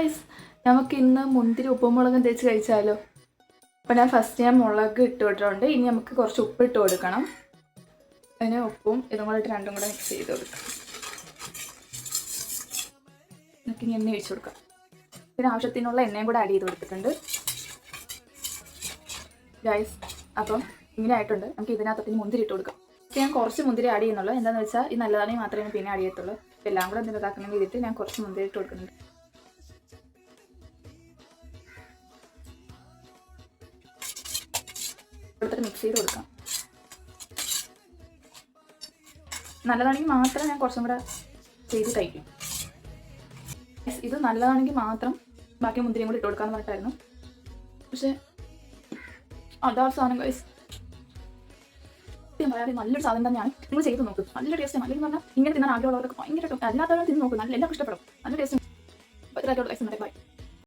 Guys, നമുക്ക് ഇന്ന് മുന്തിരി ഉപ്പും മുളകും തേച്ച് കഴിച്ചാലോ? അപ്പോൾ ഞാൻ മുളക് ഇട്ട് കൊടുത്തിട്ടുണ്ട്. ഇനി നമുക്ക് കുറച്ച് ഉപ്പ് ഇട്ട് കൊടുക്കണം. അതിന് ഉപ്പും ഇതും കൂടെ ഇട്ട് രണ്ടും കൂടെ മിക്സ് ചെയ്ത് കൊടുക്കാം. നമുക്ക് ഇനി എണ്ണ ഒഴിച്ച് കൊടുക്കാം. പിന്നെ ആവശ്യത്തിനുള്ള എണ്ണയും കൂടെ ആഡ് ചെയ്ത് കൊടുത്തിട്ടുണ്ട് ഗായ്സ്. അപ്പം ഇങ്ങനെ ആയിട്ടുണ്ട്. നമുക്ക് ഇതിനകത്ത് മുന്തിരി ഇട്ട് കൊടുക്കാം. ഞാൻ കുറച്ച് മുന്തിരി ആഡ് ചെയ്യുന്നുള്ളൂ. എന്താണെന്ന് വെച്ചാൽ ഈ നല്ലതാണെങ്കിൽ മാത്രമേ പിന്നെ ആഡ് ചെയ്യത്തുള്ളൂ. എല്ലാം കൂടെ എന്തെങ്കിലും ചെയ്തിട്ട് ഞാൻ കുറച്ച് മുന്തിരി ഇട്ട് കൊടുക്കുന്നുണ്ട്. കൊടുത്തിട്ട് മിക്സ് ചെയ്ത് കൊടുക്കാം. നല്ലതാണെങ്കിൽ മാത്രം ഞാൻ കുറച്ചും കൂടെ ചെയ്ത് കഴിക്കും. ഇത് നല്ലതാണെങ്കിൽ മാത്രം ബാക്കി മുന്തിരിയും കൂടി ഇട്ട് കൊടുക്കാമെന്ന് പറഞ്ഞിട്ടായിരുന്നു. പക്ഷേ അതാ സാധനം ഗൈസ്, പറയാതെ നല്ലൊരു സാധനം തന്നെയാണ്. നിങ്ങൾ ചെയ്ത് നോക്കും. നല്ല ടേസ്റ്റ്. നല്ലതെന്ന് പറഞ്ഞാൽ ഇങ്ങനെ തിന്നാൻ ആഗ്രഹമുള്ളവർക്ക് ഭയങ്കരമായിട്ട് അല്ലാത്തവരും തിന്ന് നോക്കും. എല്ലാവർക്കും ഇഷ്ടപ്പെടും. നല്ല ടേസ്റ്റ്. ബൈ.